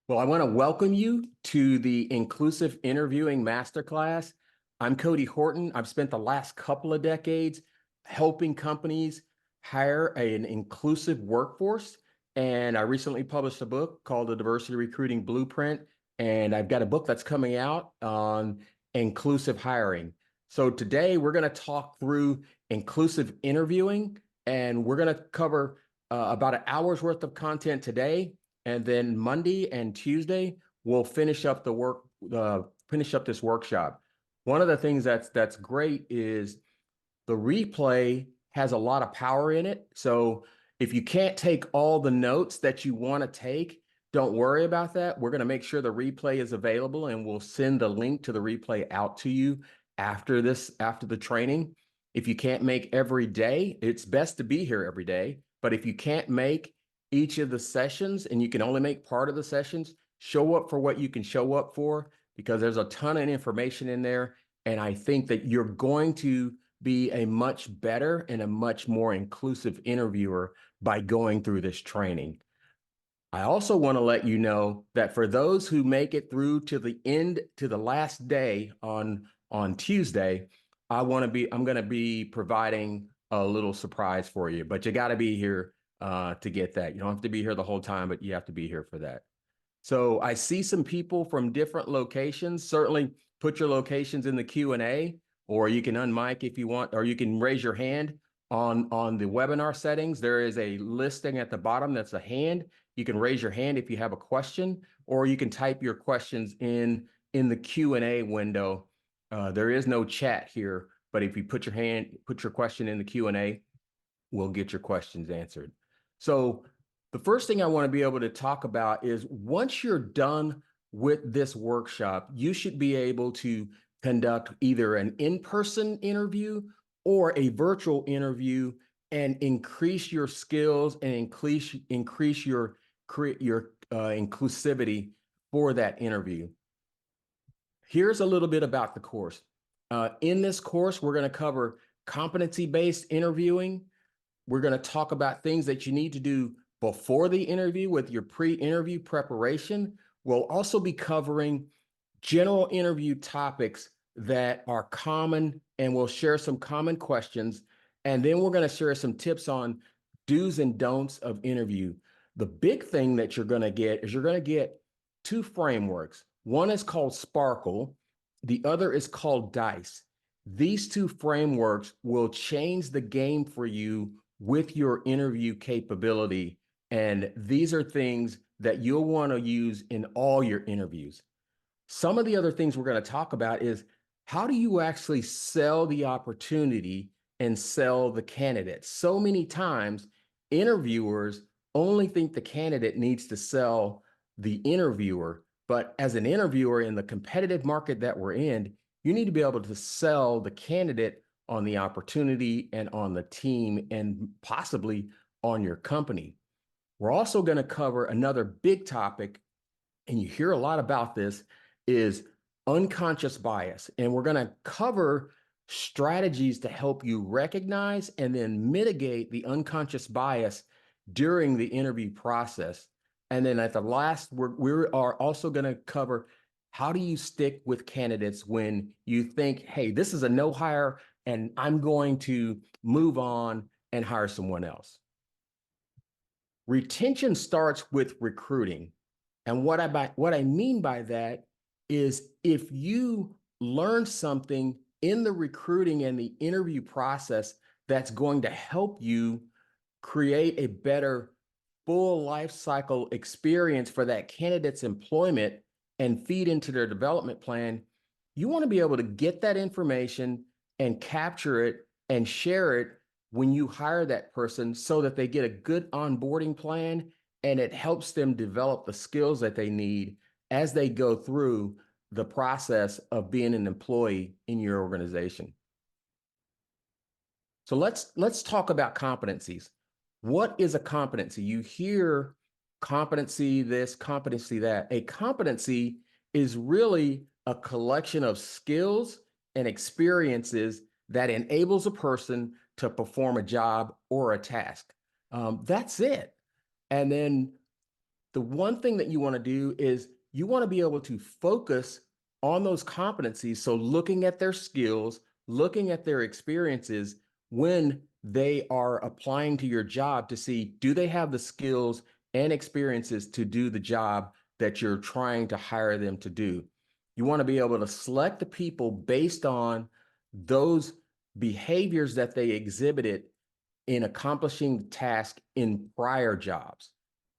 Well, I want to welcome you to the Inclusive Interviewing Masterclass. I'm Cody Horton. I've spent the last couple of decades helping companies hire an inclusive workforce. And I recently published a book called The Diversity Recruiting Blueprint. And I've got a book that's coming out on inclusive hiring. So today we're going to talk through inclusive interviewing, and we're going to cover about an hour's worth of content today. And then Monday and Tuesday, we'll finish up this workshop. One of the things that's great is the replay has a lot of power in it. So if you can't take all the notes that you want to take, don't worry about that. We're going to make sure the replay is available, and we'll send the link to the replay out to you after the training. If you can't make every day, it's best to be here every day. But if you can't make each of the sessions and you can only make part of the sessions, show up for what you can show up for, because there's a ton of information in there. And I think that you're going to be a much better and a much more inclusive interviewer by going through this training. I also want to let you know that for those who make it through to the end, to the last day on Tuesday, I'm going to be providing a little surprise for you, but you got to be here to get that. You don't have to be here the whole time, but you have to be here for that. So I see some people from different locations. Certainly put your locations in the Q&A, or you can unmic if you want, or you can raise your hand on the webinar settings. There is a listing at the bottom that's a hand. You can raise your hand if you have a question, or you can type your questions in the Q&A window. There is no chat here, but if you put your question in the Q&A, we'll get your questions answered. So the first thing I want to be able to talk about is, once you're done with this workshop, you should be able to conduct either an in-person interview or a virtual interview and increase your skills and increase your inclusivity for that interview. Here's a little bit about the course. In this course, we're going to cover competency-based interviewing. We're going to talk about things that you need to do before the interview with your pre-interview preparation. We'll also be covering general interview topics that are common, and we'll share some common questions. And then we're going to share some tips on do's and don'ts of interview. The big thing that you're going to get is you're going to get two frameworks. One is called Sparkle. The other is called DICE. These two frameworks will change the game for you with your interview capability. And these are things that you'll want to use in all your interviews. Some of the other things we're going to talk about is, how do you actually sell the opportunity and sell the candidate? So many times, interviewers only think the candidate needs to sell the interviewer. But as an interviewer in the competitive market that we're in, you need to be able to sell the candidate on the opportunity and on the team and possibly on your company. We're also going to cover another big topic, and you hear a lot about this, is unconscious bias. And we're going to cover strategies to help you recognize and then mitigate the unconscious bias during the interview process. And then at the last, we are also going to cover, how do you stick with candidates when you think, hey, this is a no hire and I'm going to move on and hire someone else. Retention starts with recruiting. And what I mean by that is, if you learn something in the recruiting and the interview process that's going to help you create a better full life cycle experience for that candidate's employment and feed into their development plan, you want to be able to get that information and capture it and share it when you hire that person, so that they get a good onboarding plan and it helps them develop the skills that they need as they go through the process of being an employee in your organization. So let's talk about competencies. What is a competency? You hear competency this, competency that. A competency is really a collection of skills and experiences that enables a person to perform a job or a task. That's it. And then the one thing that you want to do is you want to be able to focus on those competencies. So looking at their skills, looking at their experiences when they are applying to your job to see, do they have the skills and experiences to do the job that you're trying to hire them to do? You want to be able to select the people based on those behaviors that they exhibited in accomplishing the task in prior jobs.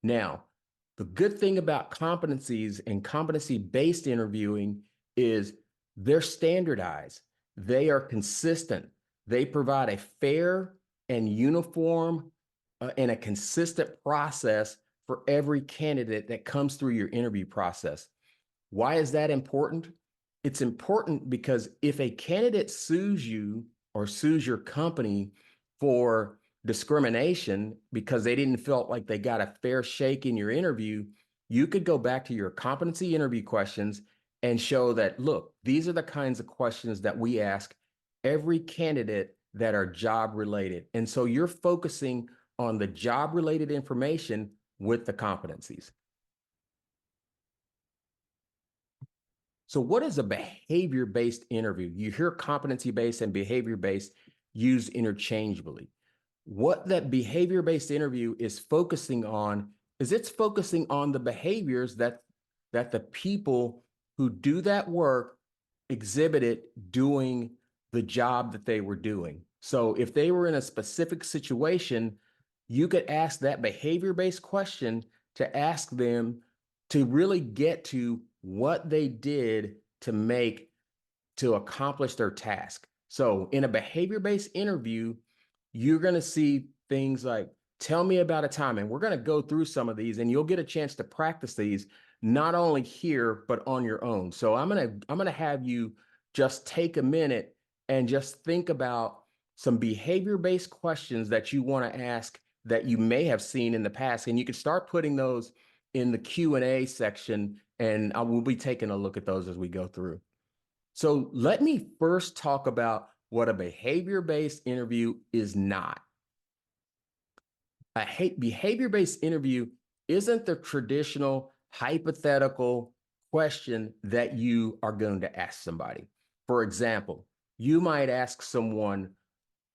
Now, the good thing about competencies and competency-based interviewing is they're standardized. They are consistent. They provide a fair and uniform and a consistent process for every candidate that comes through your interview process. Why is that important? It's important because if a candidate sues you or sues your company for discrimination because they didn't feel like they got a fair shake in your interview, you could go back to your competency interview questions and show that, look, these are the kinds of questions that we ask every candidate that are job related. And so you're focusing on the job related information with the competencies. So what is a behavior-based interview? You hear competency-based and behavior-based used interchangeably. What that behavior-based interview is focusing on is it's focusing on the behaviors that the people who do that work exhibited doing the job that they were doing. So if they were in a specific situation, you could ask that behavior-based question to ask them to really get to what they did to accomplish their task. So in a behavior-based interview, you're going to see things like, tell me about a time, and we're going to go through some of these and you'll get a chance to practice these, not only here, but on your own. So I'm going to have you just take a minute and just think about some behavior-based questions that you want to ask that you may have seen in the past. And you can start putting those in the Q&A section, and I will be taking a look at those as we go through. So let me first talk about what a behavior-based interview is not. A behavior-based interview isn't the traditional hypothetical question that you are going to ask somebody. For example, you might ask someone,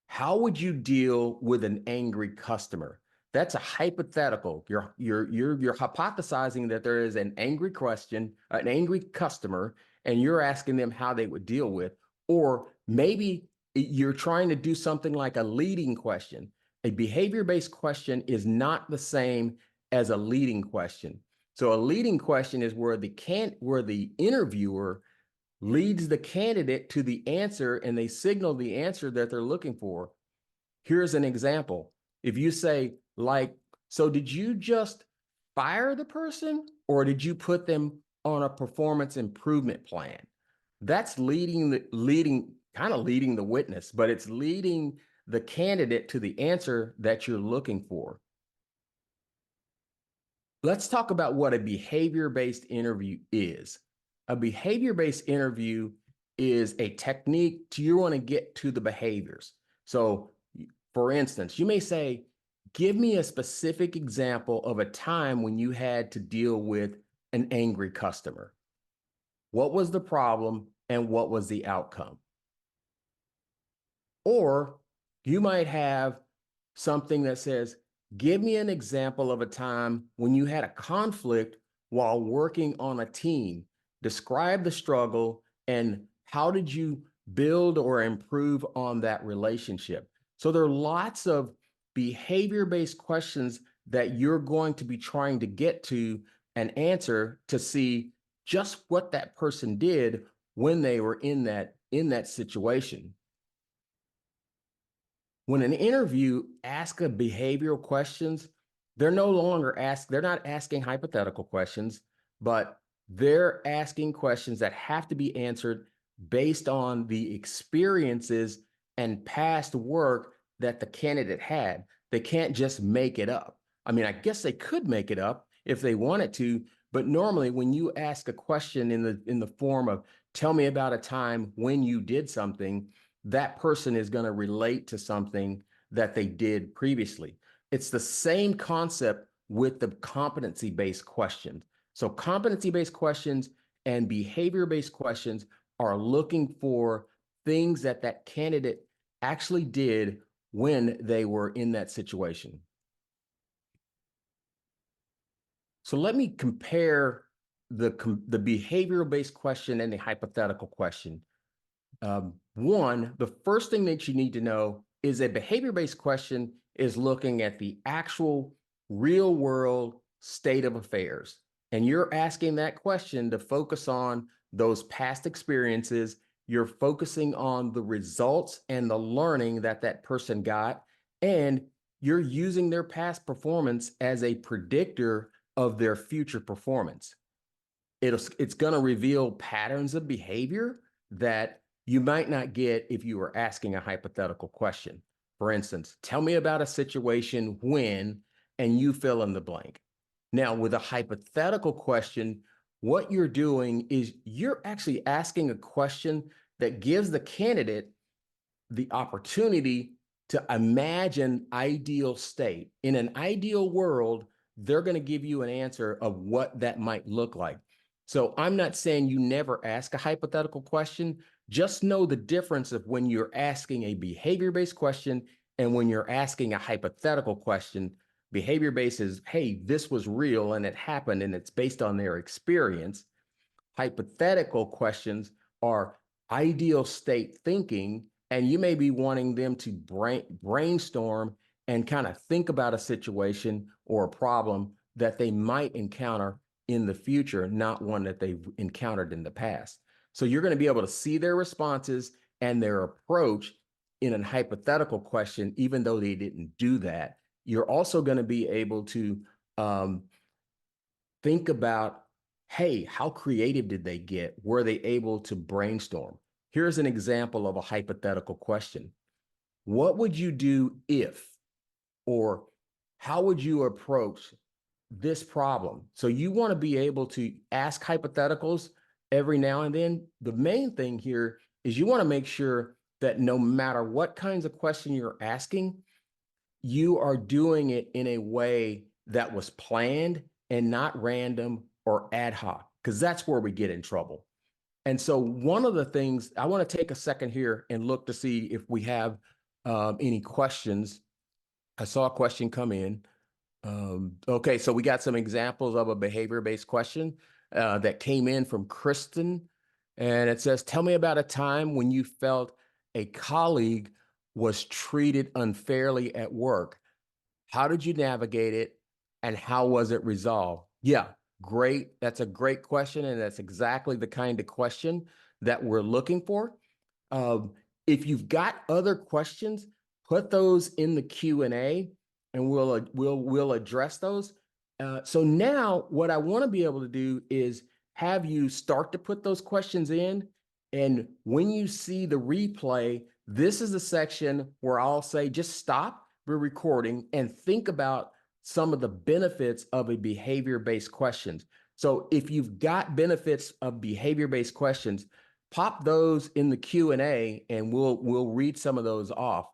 how would you deal with an angry customer? That's a hypothetical. You're hypothesizing that there is an angry customer, and you're asking them how they would deal with, or maybe you're trying to do something like a leading question. A behavior-based question is not the same as a leading question. So a leading question is where the interviewer leads the candidate to the answer and they signal the answer that they're looking for. Here's an example. If you say, like, so did you just fire the person or did you put them on a performance improvement plan? That's leading the witness, but it's leading the candidate to the answer that you're looking for. Let's talk about what a behavior-based interview is. A behavior-based interview is a technique you want to get to the behaviors. So, for instance, you may say, give me a specific example of a time when you had to deal with an angry customer. What was the problem and what was the outcome? Or you might have something that says, give me an example of a time when you had a conflict while working on a team. Describe the struggle and how did you build or improve on that relationship? So there are lots of behavior-based questions that you're going to be trying to get to an answer to see just what that person did when they were in that situation. When an interview asks behavioral questions, they're not asking hypothetical questions, but they're asking questions that have to be answered based on the experiences and past work that the candidate had. They can't just make it up. I mean, I guess they could make it up if they wanted to, but normally when you ask a question in the form of, tell me about a time when you did something, that person is going to relate to something that they did previously. It's the same concept with the competency-based questions. So competency-based questions and behavior-based questions are looking for things that that candidate actually did when they were in that situation. So let me compare the behavioral-based question and the hypothetical question. One, the first thing that you need to know is a behavior-based question is looking at the actual real-world state of affairs. And you're asking that question to focus on those past experiences. You're focusing on the results and the learning that that person got, and you're using their past performance as a predictor of their future performance. It's going to reveal patterns of behavior that you might not get if you were asking a hypothetical question. For instance, tell me about a situation when, and you fill in the blank. Now, with a hypothetical question, what you're doing is you're actually asking a question that gives the candidate the opportunity to imagine ideal state. In an ideal world, they're going to give you an answer of what that might look like. So I'm not saying you never ask a hypothetical question. Just know the difference of when you're asking a behavior-based question and when you're asking a hypothetical question. Behavior-based is, hey, this was real and it happened and it's based on their experience. Hypothetical questions are ideal state thinking, and you may be wanting them to brainstorm and kind of think about a situation or a problem that they might encounter in the future, not one that they've encountered in the past. So you're going to be able to see their responses and their approach in a hypothetical question, even though they didn't do that. You're also going to be able to think about, hey, how creative did they get? Were they able to brainstorm? Here's an example of a hypothetical question. What would you do if, or how would you approach this problem? So you want to be able to ask hypotheticals every now and then. The main thing here is you want to make sure that no matter what kinds of question you're asking, you are doing it in a way that was planned and not random or ad hoc, because that's where we get in trouble. And so one of the things, I want to take a second here and look to see if we have any questions. I saw a question come in. Okay, so we got some examples of a behavior-based question that came in from Kristen. And it says, tell me about a time when you felt a colleague was treated unfairly at work. How did you navigate it and how was it resolved? Yeah, great. That's a great question. And that's exactly the kind of question that we're looking for. If you've got other questions, put those in the Q&A and we'll address those. So now what I want to be able to do is have you start to put those questions in. And when you see the replay, this is the section where I'll say, just stop the recording and think about some of the benefits of a behavior-based questions. So if you've got benefits of behavior-based questions, pop those in the Q&A and we'll read some of those off.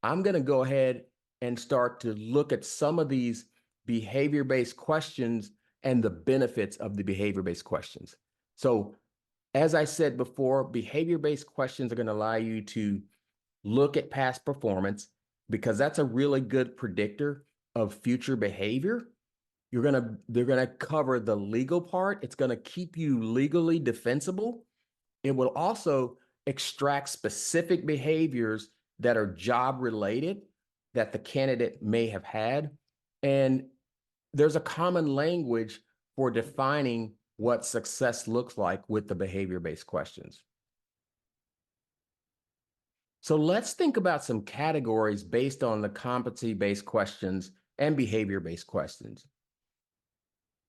I'm going to go ahead and start to look at some of these behavior-based questions and the benefits of the behavior-based questions. So as I said before, behavior-based questions are going to allow you to look at past performance because that's a really good predictor of future behavior. They're going to cover the legal part. It's going to keep you legally defensible. It will also extract specific behaviors that are job related that the candidate may have had. And there's a common language for defining what success looks like with the behavior-based questions. So let's think about some categories based on the competency-based questions and behavior-based questions.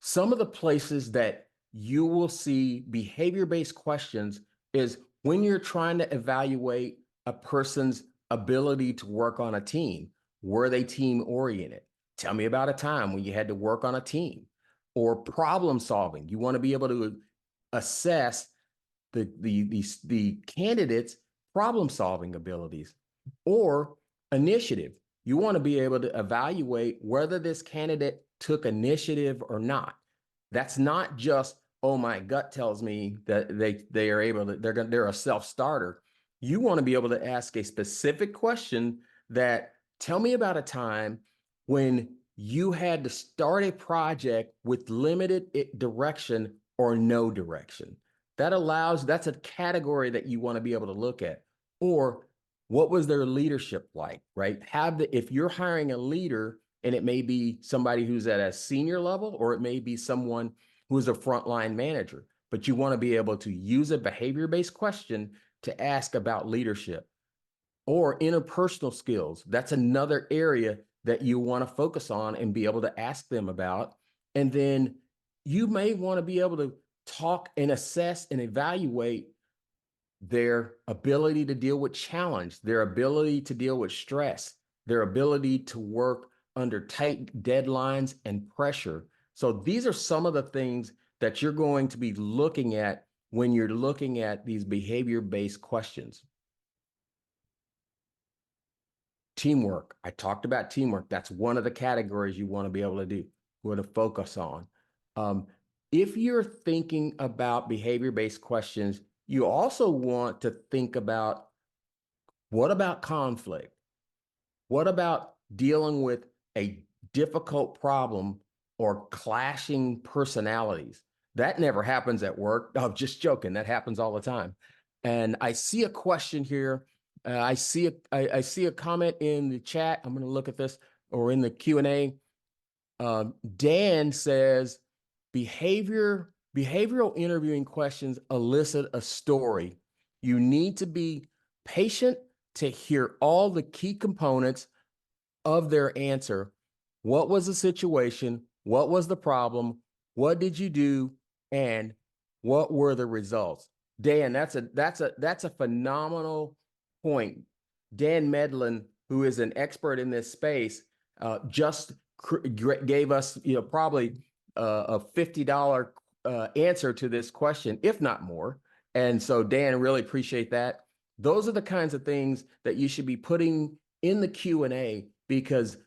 Some of the places that you will see behavior-based questions is when you're trying to evaluate a person's ability to work on a team. Were they team-oriented? Tell me about a time when you had to work on a team. Or problem solving. You want to be able to assess the candidate's problem solving abilities. Or initiative. You want to be able to evaluate whether this candidate took initiative or not. That's not just, oh, my gut tells me that they are able to, they're a self-starter. You want to be able to ask a specific question that, tell me about a time when you had to start a project with limited direction or no direction. That's a category that you want to be able to look at. Or what was their leadership like, right? If you're hiring a leader, and it may be somebody who's at a senior level, or it may be someone who's a frontline manager, but you want to be able to use a behavior-based question to ask about leadership. Or interpersonal skills. That's another area that you want to focus on and be able to ask them about. And then you may want to be able to talk and assess and evaluate their ability to deal with challenge, their ability to deal with stress, their ability to work under tight deadlines and pressure. So these are some of the things that you're going to be looking at when you're looking at these behavior-based questions. Teamwork. I talked about teamwork. That's one of the categories you want to be able to do, to focus on. If you're thinking about behavior-based questions, you also want to think about, what about conflict? What about dealing with a difficult problem or clashing personalities? That never happens at work. I'm just joking. That happens all the time. And I see a question here. I see a comment in the chat. I'm going to look at this, or in the Q&A. Dan says, behavioral interviewing questions elicit a story. You need to be patient to hear all the key components of their answer. What was the situation? What was the problem? What did you do? And what were the results? Dan, that's a phenomenal point. Dan Medlin, who is an expert in this space, just gave us, probably a $50 answer to this question, if not more. And so, Dan, really appreciate that. Those are the kinds of things that you should be putting in the Q&A, because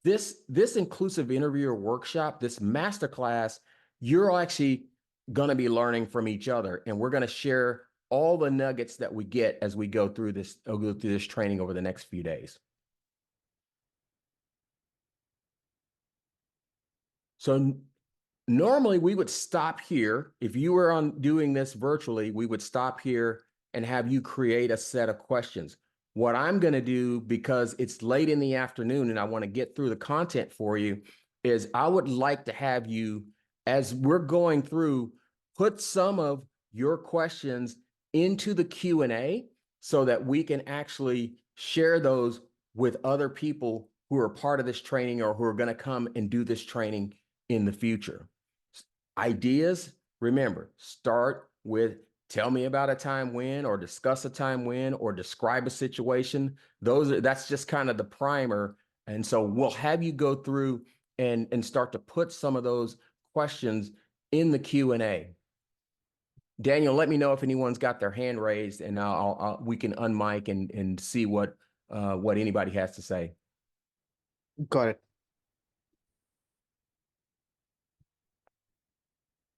this inclusive interviewer workshop, this masterclass, you're actually going to be learning from each other, and we're going to share all the nuggets that we get as we go through this training over the next few days. So normally we would stop here. If you were doing this virtually, we would stop here and have you create a set of questions. What I'm going to do, because it's late in the afternoon and I want to get through the content for you, is I would like to have you, as we're going through, put some of your questions into the Q&A so that we can actually share those with other people who are part of this training or who are going to come and do this training in the future. Ideas, remember, start with, tell me about a time when, or discuss a time when, or describe a situation. That's just kind of the primer. And so we'll have you go through and start to put some of those questions in the Q&A. Daniel, let me know if anyone's got their hand raised, and we can unmic and see what anybody has to say. Got it.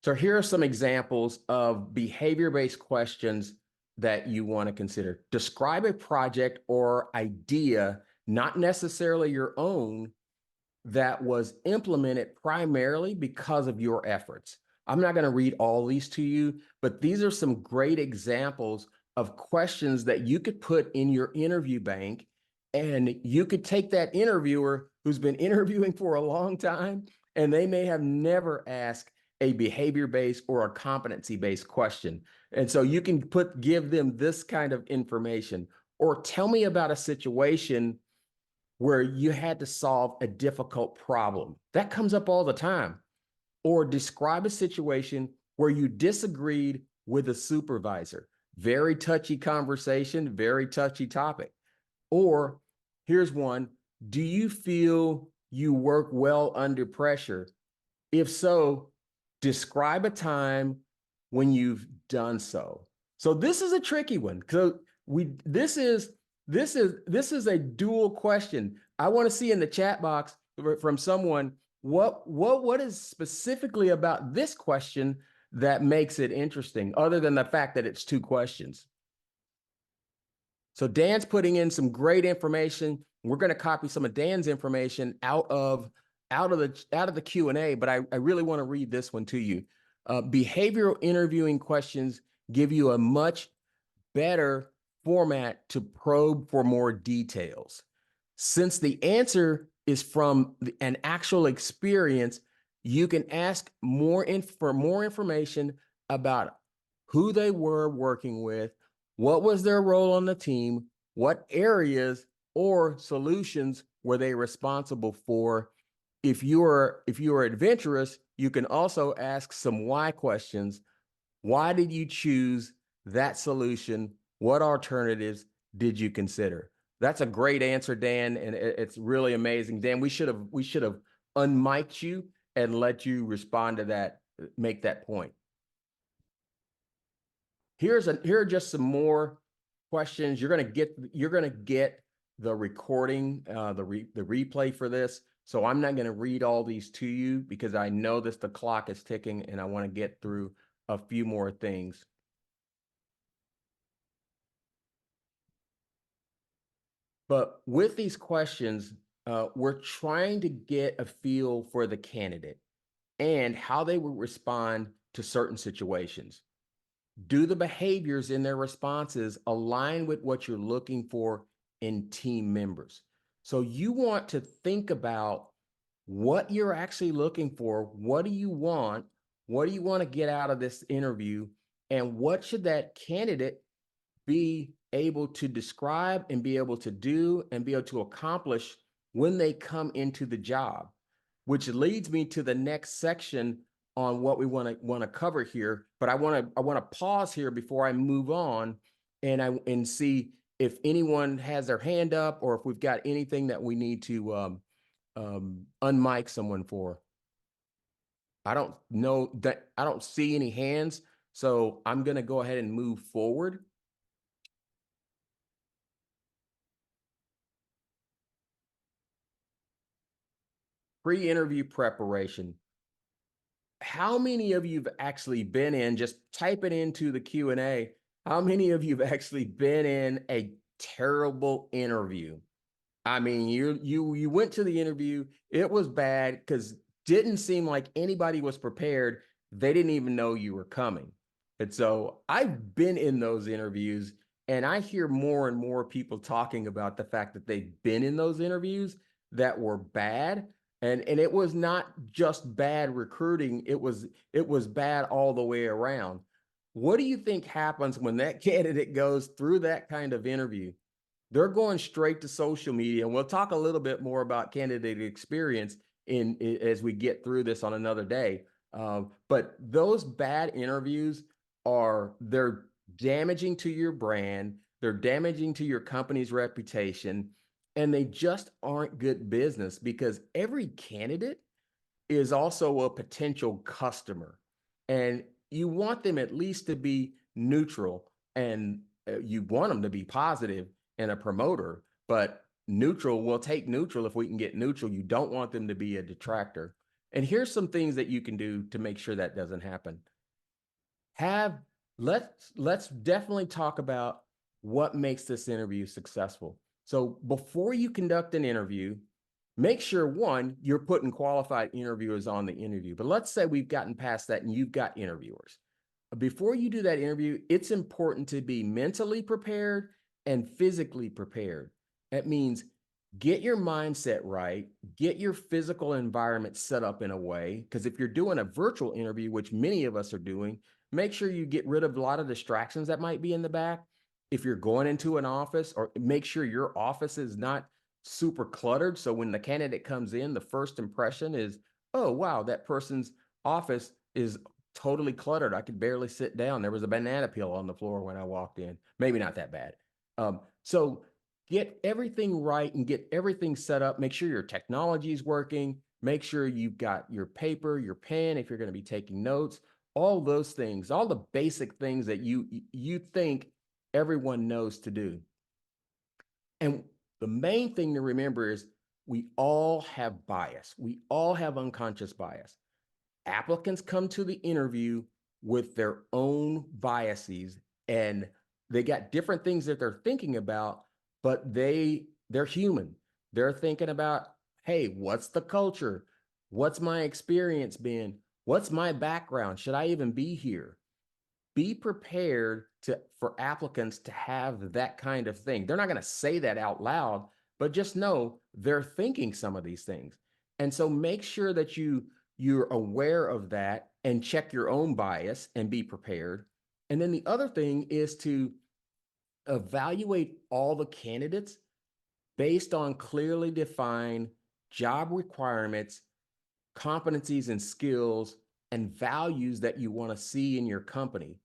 So here are some examples of behavior-based questions that you want to consider. Describe a project or idea, not necessarily your own, that was implemented primarily because of your efforts. I'm not going to read all these to you, but these are some great examples of questions that you could put in your interview bank, and you could take that interviewer who's been interviewing for a long time, and they may have never asked a behavior-based or a competency-based question. And so you can give them this kind of information, or tell me about a situation where you had to solve a difficult problem. That comes up all the time. Or describe a situation where you disagreed with a supervisor. Very touchy conversation, very touchy topic. Or here's one, do you feel you work well under pressure? If so, describe a time when you've done so. So this is a tricky one. So this is a dual question. I want to see in the chat box from someone, What is specifically about this question that makes it interesting, other than the fact that it's 2 questions? So Dan's putting in some great information. We're going to copy some of Dan's information out of the Q&A, but I really want to read this one to you. Behavioral interviewing questions give you a much better format to probe for more details. Since the answer is from an actual experience, you can ask for more information about who they were working with, what was their role on the team, what areas or solutions were they responsible for. If you are adventurous, you can also ask some why questions. Why did you choose that solution? What alternatives did you consider? That's a great answer, Dan, and it's really amazing. Dan, we should have unmiked you and let you respond to that, make that point. Here are just some more questions. You're gonna get the recording, the replay for this. So I'm not gonna read all these to you because I know the clock is ticking and I want to get through a few more things. But with these questions, we're trying to get a feel for the candidate and how they would respond to certain situations. Do the behaviors in their responses align with what you're looking for in team members? So you want to think about what you're actually looking for. What do you want? What do you want to get out of this interview? And what should that candidate be able to describe and be able to do and be able to accomplish when they come into the job? Which leads me to the next section on what we want to cover here. But I want to pause here before I move on and see if anyone has their hand up or if we've got anything that we need to unmic someone for. I don't know that I don't see any hands, so I'm going to go ahead and move forward. Pre-interview preparation. How many of you've actually been in, just type it into the Q&A, how many of you've actually been in a terrible interview? I mean, you went to the interview, it was bad because didn't seem like anybody was prepared. They didn't even know you were coming. And so I've been in those interviews and I hear more and more people talking about the fact that they've been in those interviews that were bad. And it was not just bad recruiting, it was bad all the way around. What do you think happens when that candidate goes through that kind of interview? They're going straight to social media, and we'll talk a little bit more about candidate experience as we get through this on another day. But those bad interviews they're damaging to your brand, they're damaging to your company's reputation, and they just aren't good business because every candidate is also a potential customer, and you want them at least to be neutral, and you want them to be positive and a promoter, but neutral, we'll take neutral if we can get neutral. You don't want them to be a detractor. And here's some things that you can do to make sure that doesn't happen. Let's definitely talk about what makes this interview successful. So before you conduct an interview, make sure, one, you're putting qualified interviewers on the interview. But let's say we've gotten past that and you've got interviewers. Before you do that interview, it's important to be mentally prepared and physically prepared. That means get your mindset right, get your physical environment set up in a way, because if you're doing a virtual interview, which many of us are doing, make sure you get rid of a lot of distractions that might be in the back. If you're going into an office, or make sure your office is not super cluttered. So when the candidate comes in, the first impression is, oh, wow, that person's office is totally cluttered. I could barely sit down. There was a banana peel on the floor when I walked in. Maybe not that bad. So get everything right and get everything set up. Make sure your technology is working. Make sure you've got your paper, your pen, if you're going to be taking notes, all those things, all the basic things that you think everyone knows to do. And the main thing to remember is We all have bias. We all have unconscious bias. Applicants come to the interview with their own biases, and they got different things that they're thinking about, but they're human. They're thinking about, hey, what's the culture? What's my experience been? What's my background? Should I even be here? Be prepared for applicants to have that kind of thing. They're not going to say that out loud, but just know they're thinking some of these things. And so make sure that you're aware of that and check your own bias and be prepared. And then the other thing is to evaluate all the candidates based on clearly defined job requirements, competencies and skills, and values that you want to see in your company.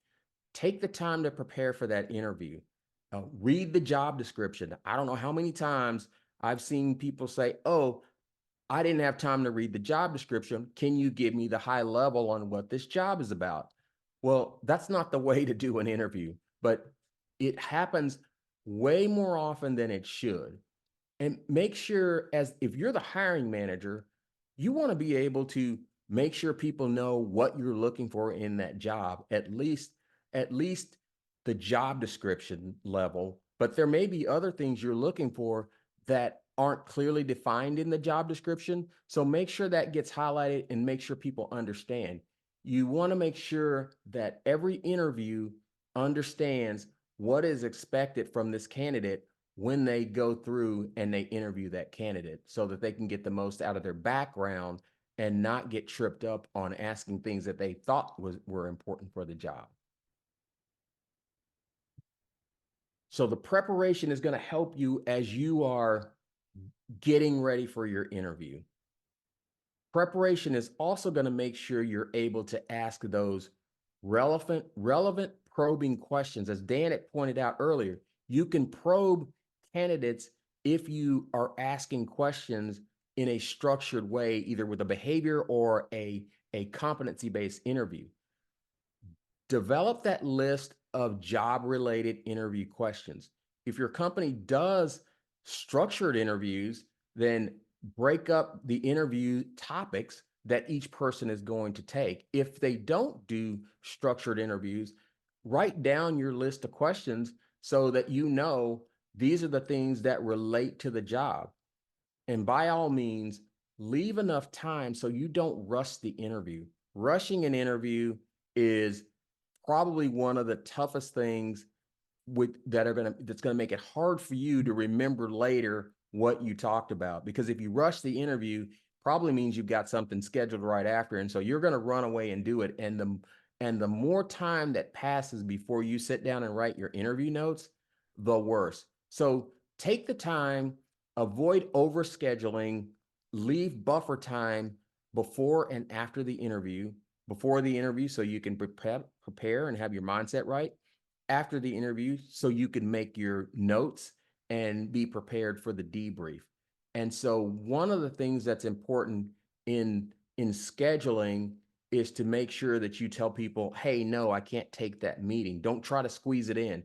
Take the time to prepare for that interview. Read the job description. I don't know how many times I've seen people say, oh, I didn't have time to read the job description. Can you give me the high level on what this job is about? Well, that's not the way to do an interview, but it happens way more often than it should. And make sure, as if you're the hiring manager, you want to be able to make sure people know what you're looking for in that job, at least the job description level. But there may be other things you're looking for that aren't clearly defined in the job description. So make sure that gets highlighted and make sure people understand. You want to make sure that every interview understands what is expected from this candidate when they go through and they interview that candidate, so that they can get the most out of their background and not get tripped up on asking things that they thought were important for the job. So the preparation is going to help you as you are getting ready for your interview. Preparation is also going to make sure you're able to ask those relevant probing questions. As Dan had pointed out earlier, you can probe candidates if you are asking questions in a structured way, either with a behavior or a competency-based interview. Develop that list of job-related interview questions. If your company does structured interviews, then break up the interview topics that each person is going to take. If they don't do structured interviews, write down your list of questions so that you know these are the things that relate to the job. And by all means, leave enough time so you don't rush the interview. Rushing an interview is probably one of the toughest things that's going to make it hard for you to remember later what you talked about. Because if you rush the interview, probably means you've got something scheduled right after, and so you're going to run away and do it. And the more time that passes before you sit down and write your interview notes, the worse. So take the time, avoid overscheduling, leave buffer time before and after the interview. Before the interview, so you can prepare and have your mindset right. After the interview, so you can make your notes and be prepared for the debrief. And so one of the things that's important in scheduling is to make sure that you tell people, hey, no, I can't take that meeting. Don't try to squeeze it in.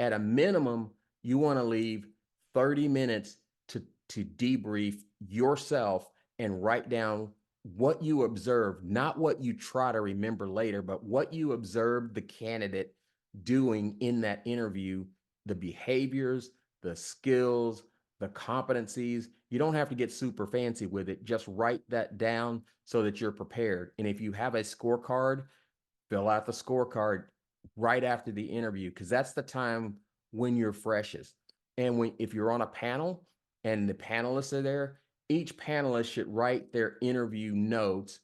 At a minimum, you want to leave 30 minutes to debrief yourself and write down what you observed, not what you try to remember later, but what you observed the candidate doing in that interview, the behaviors, the skills, the competencies. You don't have to get super fancy with it. Just write that down so that you're prepared. And if you have a scorecard, fill out the scorecard right after the interview, because that's the time when you're freshest. And if you're on a panel and the panelists are there, each panelist should write their interview notes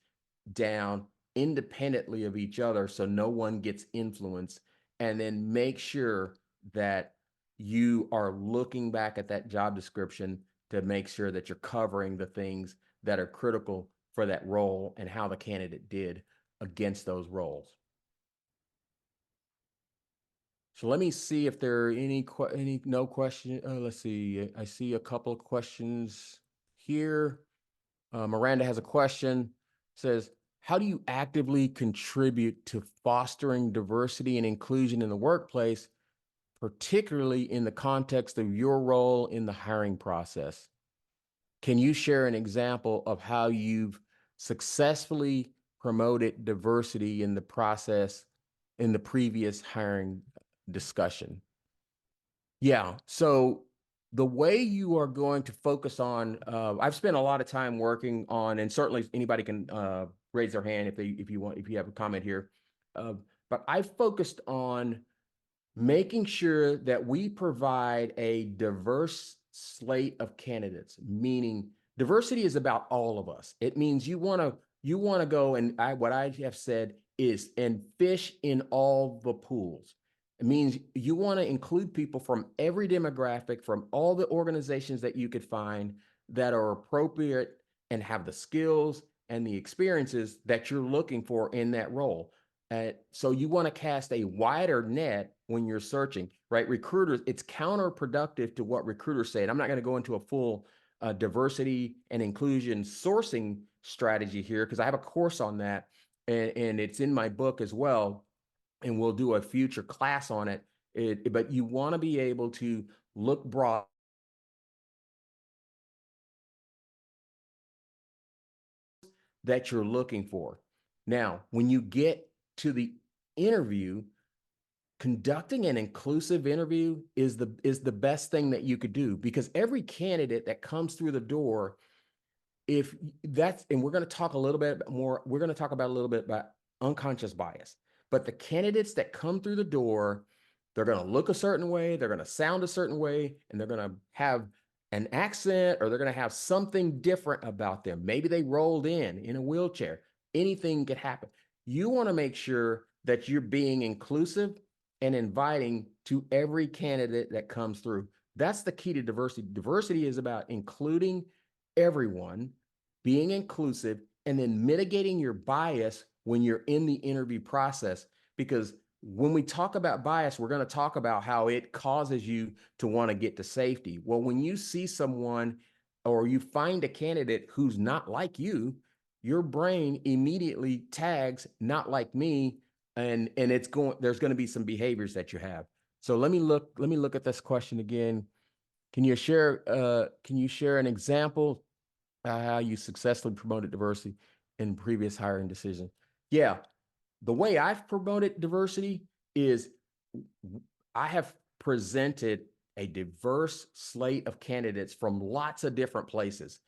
down independently of each other so no one gets influenced. And then make sure that you are looking back at that job description to make sure that you're covering the things that are critical for that role and how the candidate did against those roles. So let me see if there are any no question. Let's see. I see a couple of questions here. Miranda has a question. Says, how do you actively contribute to fostering diversity and inclusion in the workplace, particularly in the context of your role in the hiring process? Can you share an example of how you've successfully promoted diversity in the process in the previous hiring discussion? Yeah. So the way you are going to focus on, I've spent a lot of time working on, and certainly anybody can raise their hand if you have a comment here. Uh, but I've focused on making sure that we provide a diverse slate of candidates, meaning diversity is about all of us. It means you want to go, and what I have said is and fish in all the pools. It means you want to include people from every demographic, from all the organizations that you could find that are appropriate and have the skills and the experiences that you're looking for in that role. So you want to cast a wider net when you're searching, right? Recruiters, it's counterproductive to what recruiters say. And I'm not going to go into a full diversity and inclusion sourcing strategy here because I have a course on that, and it's in my book as well. And we'll do a future class on it. But you want to be able to look broad that you're looking for. Now, when you get to the interview, conducting an inclusive interview is the best thing that you could do, because every candidate that comes through the door, if that's, and we're going to talk a little bit more, we're going to talk about a little bit about unconscious bias, but the candidates that come through the door, they're going to look a certain way, they're going to sound a certain way, and they're going to have an accent, or they're going to have something different about them. Maybe they rolled in a wheelchair. Anything could happen. You want to make sure that you're being inclusive and inviting to every candidate that comes through. That's the key to diversity. Diversity is about including everyone, being inclusive, and then mitigating your bias when you're in the interview process. Because when we talk about bias, we're going to talk about how it causes you to want to get to safety. Well, when you see someone or you find a candidate who's not like you, your brain immediately tags not like me, and there's going to be some behaviors that you have. So let me look at this question again. Can you share an example how you successfully promoted diversity in previous hiring decisions? Yeah, the way I've promoted diversity is I have presented a diverse slate of candidates from lots of different places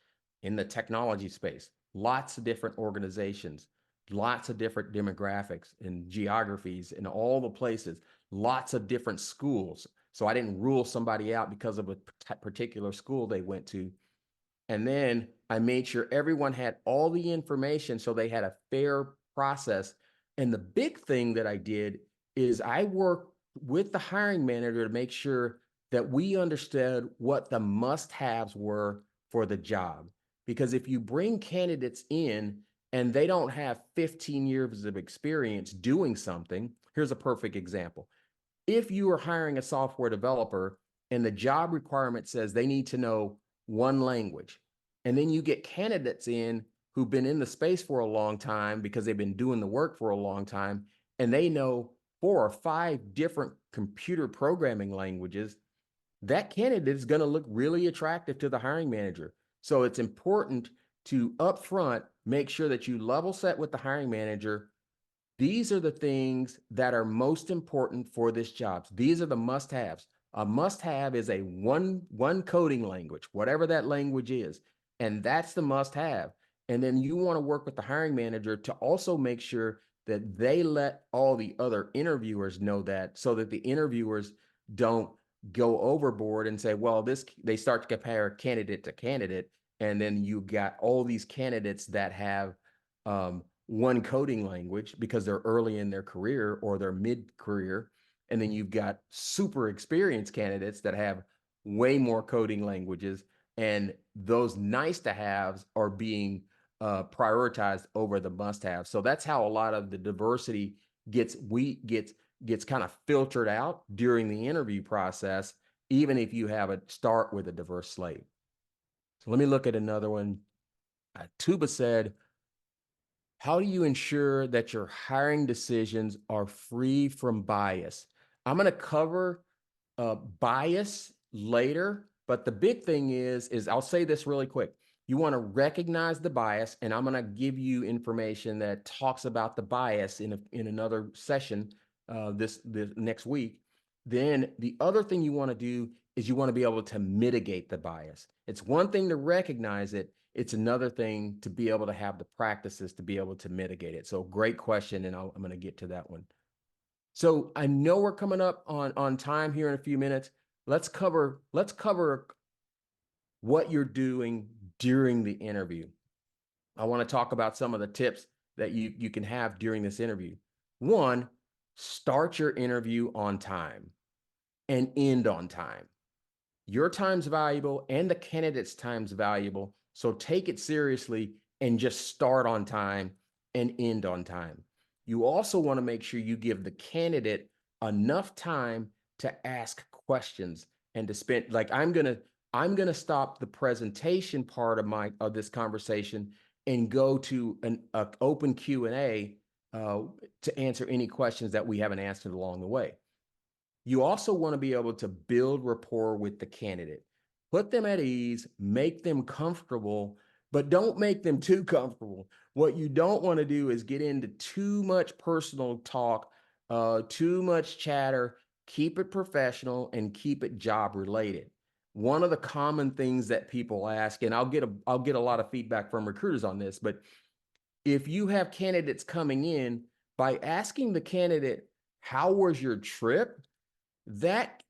in the technology space, lots of different organizations, lots of different demographics and geographies in all the places, lots of different schools. So I didn't rule somebody out because of a particular school they went to. And then I made sure everyone had all the information so they had a fair process. And the big thing that I did is I worked with the hiring manager to make sure that we understood what the must-haves were for the job. Because if you bring candidates in and they don't have 15 years of experience doing something, here's a perfect example. If you are hiring a software developer and the job requirement says they need to know one language, and then you get candidates in who've been in the space for a long time because they've been doing the work for a long time, and they know 4 or 5 different computer programming languages, that candidate is going to look really attractive to the hiring manager. So it's important to upfront make sure that you level set with the hiring manager. These are the things that are most important for this job. These are the must-haves. A must-have is a one coding language, whatever that language is, and that's the must-have. And then you want to work with the hiring manager to also make sure that they let all the other interviewers know that, so that the interviewers don't go overboard and say, well, they start to compare candidate to candidate, and then you got all these candidates that have one coding language because they're early in their career or they're mid-career. And then you've got super experienced candidates that have way more coding languages, and those nice to haves are being prioritized over the must have. So that's how a lot of the diversity gets kind of filtered out during the interview process, even if you have a start with a diverse slate. So let me look at another one. Tuba said, how do you ensure that your hiring decisions are free from bias? I'm going to cover bias later, but the big thing is I'll say this really quick. You want to recognize the bias, and I'm going to give you information that talks about the bias in another session this next week. Then the other thing you want to do is you want to be able to mitigate the bias. It's one thing to recognize it. It's another thing to be able to have the practices to be able to mitigate it. So great question, and I'm going to get to that one. So I know we're coming up on time here in a few minutes. Let's cover what you're doing during the interview. I want to talk about some of the tips that you can have during this interview. One, start your interview on time and end on time. Your time's valuable and the candidate's time's valuable. So take it seriously and just start on time and end on time. You also want to make sure you give the candidate enough time to ask questions and to spend, like I'm gonna stop the presentation part of this conversation and go to an open Q&A to answer any questions that we haven't answered along the way. You also want to be able to build rapport with the candidate, put them at ease, make them comfortable, but don't make them too comfortable. What you don't want to do is get into too much personal talk, too much chatter. Keep it professional and keep it job related. One of the common things that people ask, and I'll get a lot of feedback from recruiters on this, but if you have candidates coming in, by asking the candidate, "How was your trip?" that's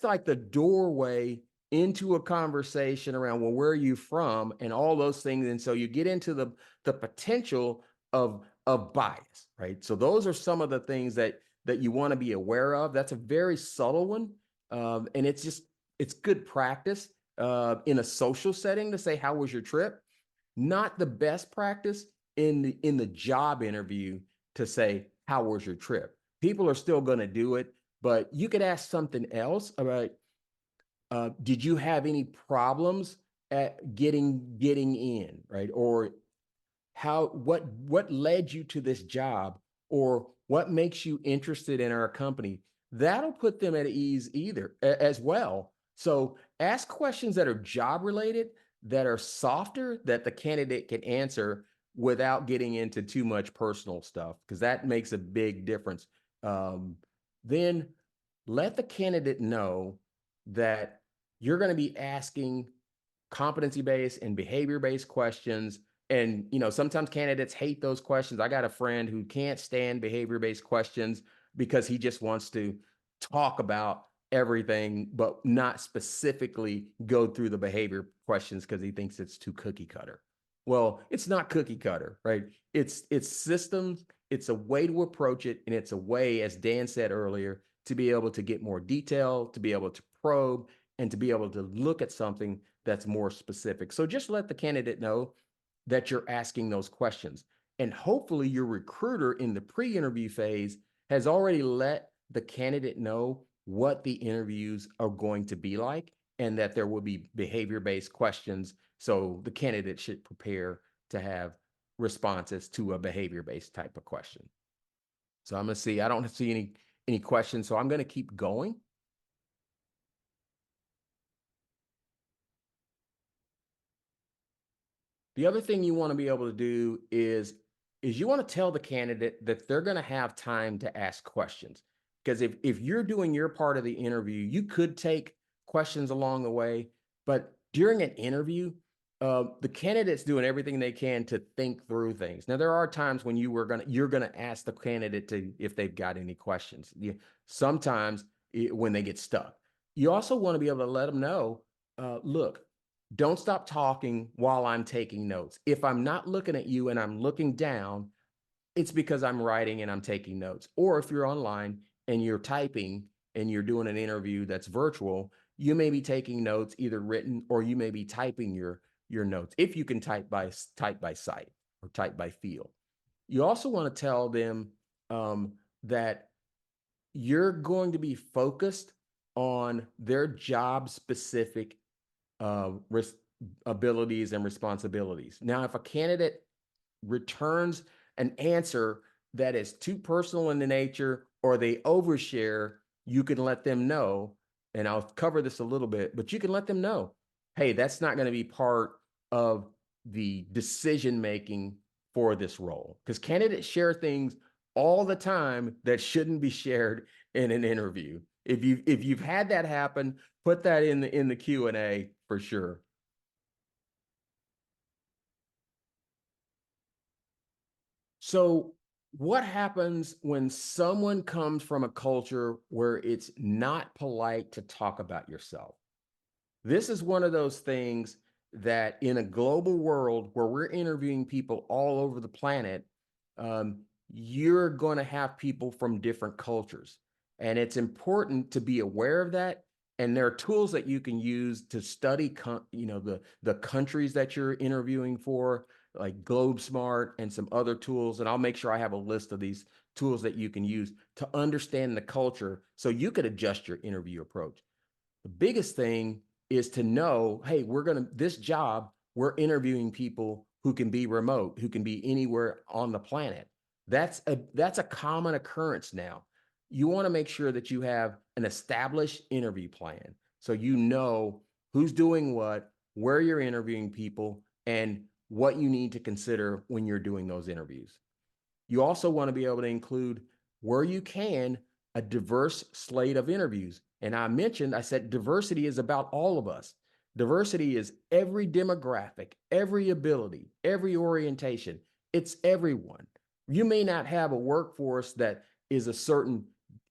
like the doorway into a conversation around, well, where are you from, and all those things. And so you get into the potential of bias, right? So those are some of the things that you want to be aware of. That's a very subtle one, and it's good practice in a social setting to say, "How was your trip?" Not the best practice in the job interview to say, "How was your trip?" People are still going to do it, but you could ask something else about, did you have any problems at getting in, right? Or what led you to this job, or what makes you interested in our company? That'll put them at ease as well. So ask questions that are job related, that are softer, that the candidate can answer without getting into too much personal stuff, because that makes a big difference. Then let the candidate know that you're going to be asking competency-based and behavior-based questions. And, sometimes candidates hate those questions. I got a friend who can't stand behavior-based questions because he just wants to talk about everything, but not specifically go through the behavior questions because he thinks it's too cookie cutter. Well, it's not cookie cutter, right? It's systems. It's a way to approach it. And it's a way, as Dan said earlier, to be able to get more detail, to be able to probe, and to be able to look at something that's more specific. So just let the candidate know that you're asking those questions. And hopefully your recruiter in the pre-interview phase has already let the candidate know what the interviews are going to be like, and that there will be behavior-based questions. So the candidate should prepare to have responses to a behavior-based type of question. So I'm going to see, I don't see any questions, so I'm going to keep going. The other thing you want to be able to do is you want to tell the candidate that they're going to have time to ask questions. Because if you're doing your part of the interview, you could take questions along the way, but during an interview, the candidate's doing everything they can to think through things. Now, there are times when you're gonna ask the candidate if they've got any questions. Sometimes when they get stuck, you also want to be able to let them know, look, don't stop talking while I'm taking notes. If I'm not looking at you and I'm looking down, it's because I'm writing and I'm taking notes. Or if you're online and you're typing and you're doing an interview that's virtual, you may be taking notes, either written, or you may be typing your notes, if you can type by sight or type by feel. You also want to tell them that you're going to be focused on their job specific abilities and responsibilities. Now, if a candidate returns an answer that is too personal in the nature, or they overshare, you can let them know, and I'll cover this a little bit, but you can let them know, hey, that's not going to be part of the decision making for this role. Because candidates share things all the time that shouldn't be shared in an interview. If you've had that happen, put that in the Q&A for sure. So what happens when someone comes from a culture where it's not polite to talk about yourself? This is one of those things that in a global world where we're interviewing people all over the planet, you're going to have people from different cultures. And it's important to be aware of that. And there are tools that you can use to study, the countries that you're interviewing for, like GlobeSmart and some other tools. And I'll make sure I have a list of these tools that you can use to understand the culture so you could adjust your interview approach. The biggest thing is to know, hey, this job, we're interviewing people who can be remote, who can be anywhere on the planet. That's a common occurrence now. You want to make sure that you have an established interview plan. So you know who's doing what, where you're interviewing people, and what you need to consider when you're doing those interviews. You also want to be able to include, where you can, a diverse slate of interviews. And I said diversity is about all of us. Diversity is every demographic, every ability, every orientation. It's everyone. You may not have a workforce that is a certain,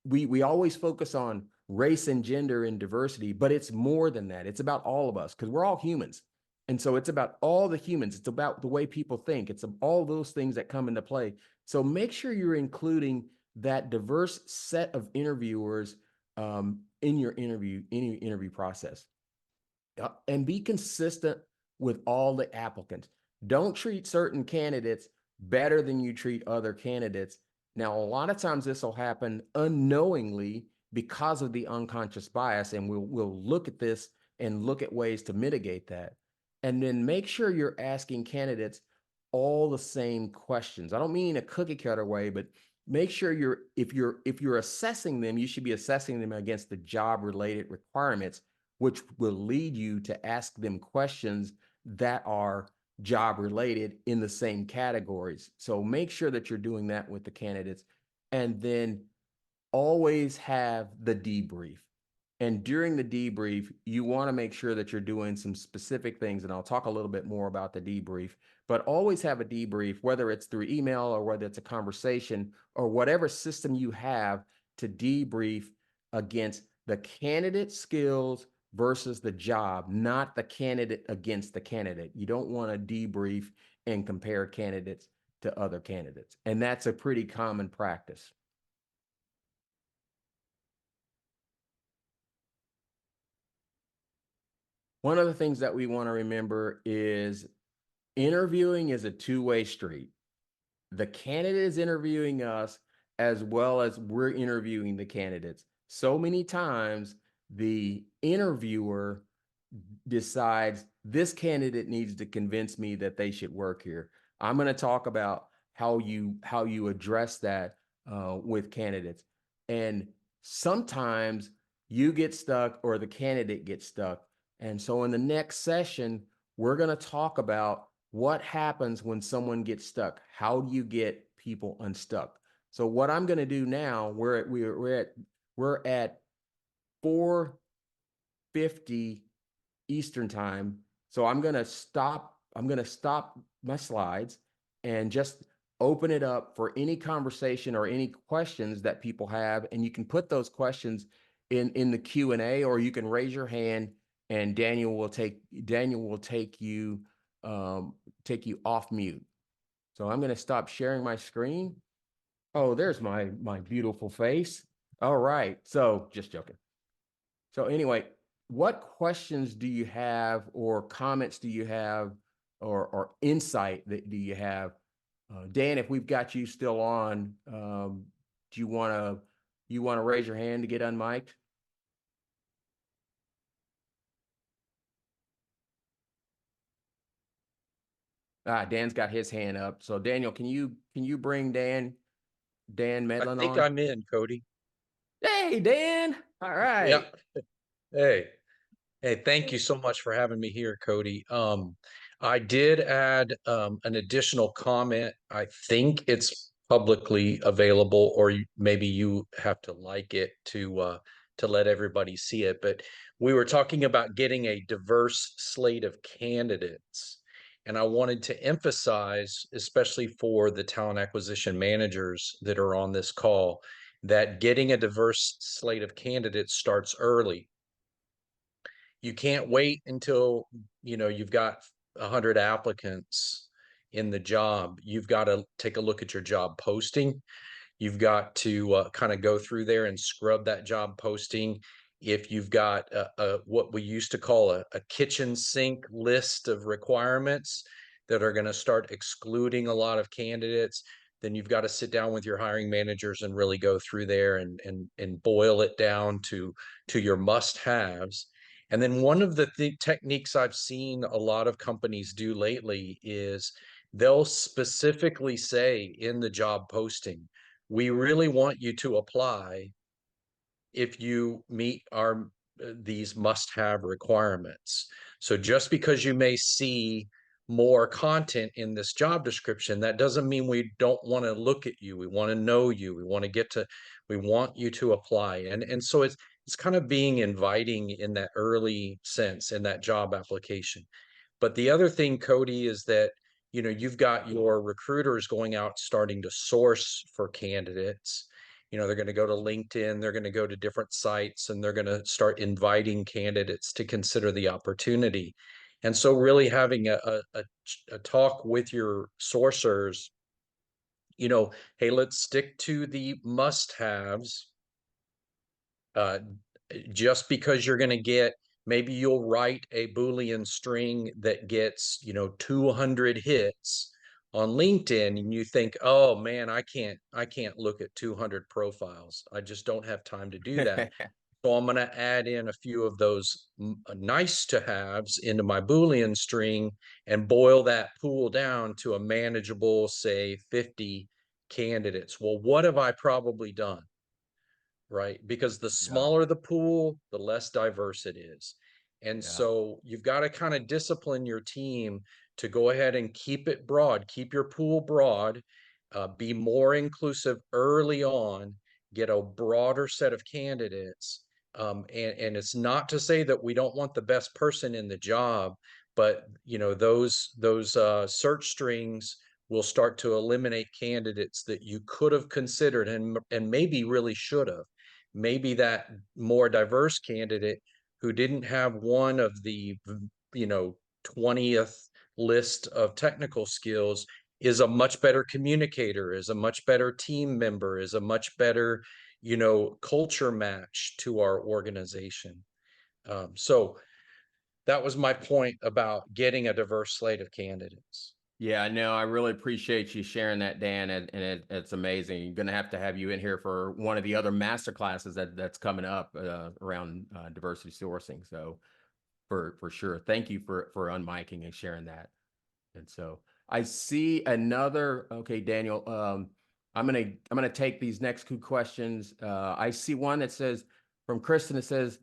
we always focus on race and gender and diversity, but it's more than that. It's about all of us because we're all humans. And so it's about all the humans. It's about the way people think. It's all those things that come into play. So make sure you're including that diverse set of interviewers in your interview process. And be consistent with all the applicants. Don't treat certain candidates better than you treat other candidates. Now, a lot of times this will happen unknowingly because of the unconscious bias, and we'll look at this and look at ways to mitigate that. And then make sure you're asking candidates all the same questions. I don't mean in a cookie cutter way, but make sure if you're assessing them, you should be assessing them against the job related requirements, which will lead you to ask them questions that are job related in the same categories. So make sure that you're doing that with the candidates, and then always have the debrief. And during the debrief, you want to make sure that you're doing some specific things. And I'll talk a little bit more about the debrief, but always have a debrief, whether it's through email or whether it's a conversation or whatever system you have to debrief against the candidate skills versus the job, not the candidate against the candidate. You don't want to debrief and compare candidates to other candidates. And that's a pretty common practice. One of the things that we want to remember is interviewing is a two-way street. The candidate is interviewing us as well as we're interviewing the candidates. So many times the interviewer decides this candidate needs to convince me that they should work here. I'm going to talk about how you address that with candidates. And sometimes you get stuck or the candidate gets stuck. And so in the next session, we're going to talk about what happens when someone gets stuck. How do you get people unstuck? So what I'm going to do now, we're at 4:50 Eastern time. So I'm going to stop my slides and just open it up for any conversation or any questions that people have. And you can put those questions in the Q&A, or you can raise your hand and Daniel will take you off mute. So I'm going to stop sharing my screen. Oh, there's my beautiful face. All right. So just joking. So anyway, what questions do you have or comments do you have or insight that do you have? Dan, if we've got you still on, do you want to raise your hand to get unmiked? Dan's got his hand up. So Daniel, can you bring Dan I Medlin think on? I'm in, Cody. Hey, Dan. All right. Yeah. Hey. Hey, thank you so much for having me here, Cody. I did add an additional comment. I think it's publicly available, or maybe you have to like it to let everybody see it. But we were talking about getting a diverse slate of candidates, and I wanted to emphasize, especially for the talent acquisition managers that are on this call, that getting a diverse slate of candidates starts early. You can't wait until you've got 100 applicants in the job. You've got to take a look at your job posting. You've got to kind of go through there and scrub that job posting. If you've got what we used to call a kitchen sink list of requirements that are going to start excluding a lot of candidates, then you've got to sit down with your hiring managers and really go through there and boil it down to your must-haves. And then one of the techniques I've seen a lot of companies do lately is they'll specifically say in the job posting, we really want you to apply if you meet our these must-have requirements. So just because you may see more content in this job description, that doesn't mean we don't want to look at you. We want to know you. We want you to apply. And so it's kind of being inviting in that early sense in that job application. But the other thing, Cody, is that you've got your recruiters going out starting to source for candidates. They're going to go to LinkedIn, they're going to go to different sites, and they're going to start inviting candidates to consider the opportunity. And so really having a talk with your sourcers, hey, let's stick to the must-haves. Just because you're going to get, maybe you'll write a Boolean string that gets 200 hits on LinkedIn, and you think, oh man, I can't look at 200 profiles. I just don't have time to do that. So I'm going to add in a few of those nice to haves into my Boolean string and boil that pool down to a manageable, say 50 candidates. Well, what have I probably done? Right? Because the Yeah, smaller the pool, the less diverse it is. And yeah, so you've got to kind of discipline your team to go ahead and keep it broad, keep your pool broad, be more inclusive early on, get a broader set of candidates. And it's not to say that we don't want the best person in the job, but those search strings will start to eliminate candidates that you could have considered and maybe really should have. Maybe that more diverse candidate who didn't have one of the 20th list of technical skills is a much better communicator, is a much better team member, is a much better culture match to our organization. So that was my point about getting a diverse slate of candidates. yeah. No, I really appreciate you sharing that, Dan, and it's amazing. You're going to have you in here for one of the other master classes that's coming up around diversity sourcing. So for sure, thank you for unmiking and sharing that. And so I see another. Okay, Daniel. I'm gonna take these next two questions. I see one that says from Kristen. It says,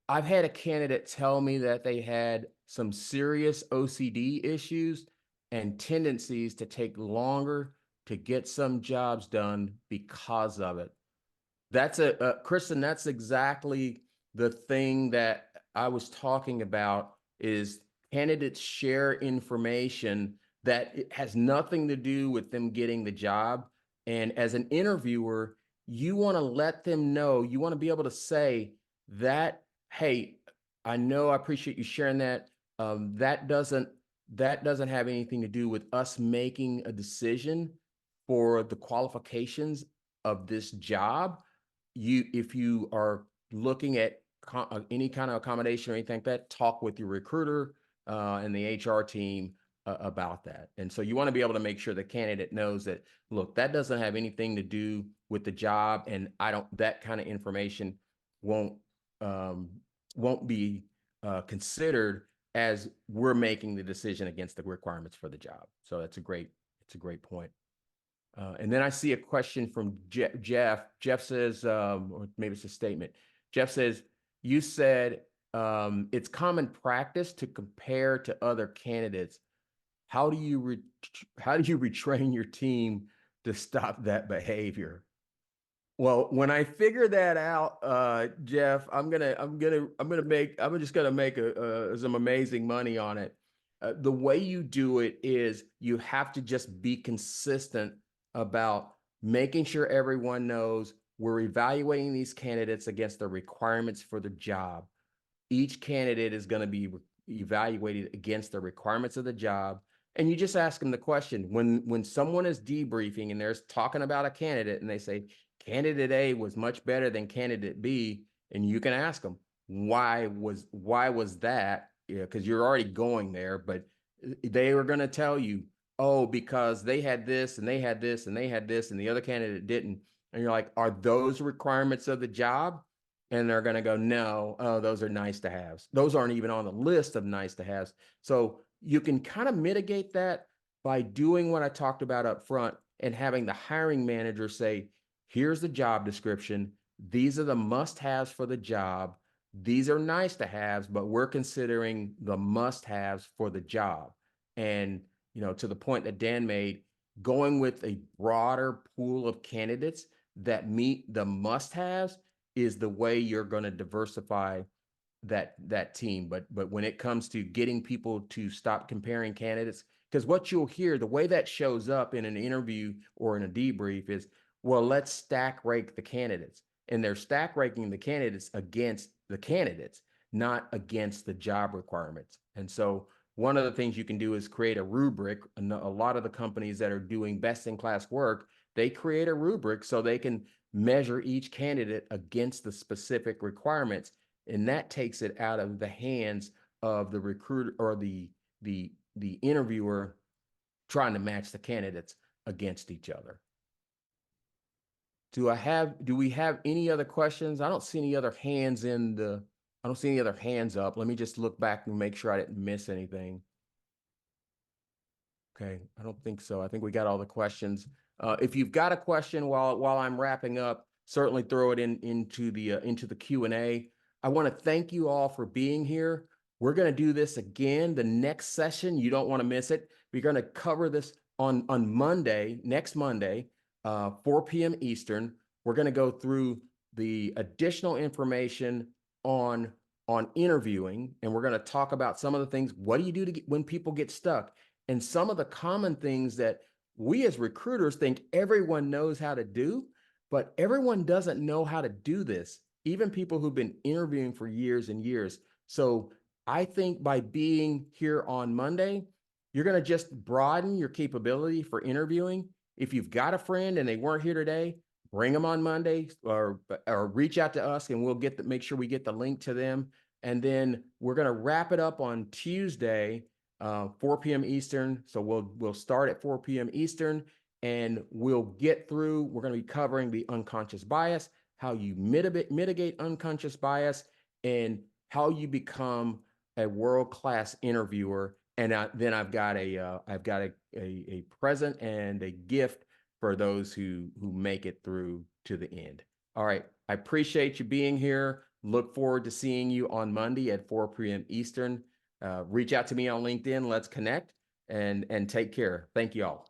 I've had a candidate tell me that they had some serious OCD issues and tendencies to take longer to get some jobs done because of it. That's Kristen, that's exactly the thing that I was talking about is candidates share information that it has nothing to do with them getting the job. And as an interviewer, you want to let them know, you want to be able to say that, hey, I know I appreciate you sharing that. That doesn't have anything to do with us making a decision for the qualifications of this job. If you are looking at any kind of accommodation or anything like that, talk with your recruiter and the HR team about that. And so you want to be able to make sure the candidate knows that, look, that doesn't have anything to do with the job, and that kind of information won't be considered as we're making the decision against the requirements for the job. So it's a great point. And then I see a question from Jeff. Jeff says, or maybe it's a statement. Jeff says, you said it's common practice to compare to other candidates. How do you retrain your team to stop that behavior? Well, when I figure that out, Jeff, I'm just gonna make some amazing money on it. The way you do it is you have to just be consistent about making sure everyone knows we're evaluating these candidates against the requirements for the job. Each candidate is going to be evaluated against the requirements of the job. And you just ask them the question when someone is debriefing and they're talking about a candidate and they say, candidate A was much better than candidate B. And you can ask them, why was that? Yeah, because you're already going there, but they were going to tell you, oh, because they had this and they had this and they had this and the other candidate didn't. And you're like, are those requirements of the job? And they're going to go, no, oh, those are nice to haves. Those aren't even on the list of nice to haves. So you can kind of mitigate that by doing what I talked about up front and having the hiring manager say, here's the job description. These are the must-haves for the job. These are nice to haves, but we're considering the must-haves for the job. And, to the point that Dan made, going with a broader pool of candidates that meet the must-haves is the way you're going to diversify that team. But when it comes to getting people to stop comparing candidates, because what you'll hear, the way that shows up in an interview or in a debrief is, well, let's stack rank the candidates. And they're stack ranking the candidates against the candidates, not against the job requirements. And so one of the things you can do is create a rubric. A lot of the companies that are doing best in class work, they create a rubric so they can measure each candidate against the specific requirements. And that takes it out of the hands of the recruiter or the interviewer trying to match the candidates against each other. Do we have any other questions? I don't see any other hands I don't see any other hands up. Let me just look back and make sure I didn't miss anything. Okay, I don't think so. I think we got all the questions. If you've got a question while I'm wrapping up, certainly throw it into the Q&A. I want to thank you all for being here. We're going to do this again. The next session, you don't want to miss it. We're going to cover this on Monday, next Monday, 4 p.m. Eastern. We're going to go through the additional information on interviewing, and we're going to talk about some of the things. What do you do when people get stuck? And some of the common things that we as recruiters think everyone knows how to do, but everyone doesn't know how to do this, even people who've been interviewing for years and years. So I think by being here on Monday, you're going to just broaden your capability for interviewing. If you've got a friend and they weren't here today, bring them on Monday or reach out to us and we'll make sure we get the link to them. And then we're going to wrap it up on Tuesday, 4 p.m. Eastern. So we'll start at 4 p.m. Eastern and we'll get through. We're going to be covering the unconscious bias, how you mitigate unconscious bias, and how you become a world-class interviewer. And then I've got a present and a gift for those who make it through to the end. All right. I appreciate you being here. Look forward to seeing you on Monday at 4 p.m. Eastern. Reach out to me on LinkedIn. Let's connect and take care. Thank you all.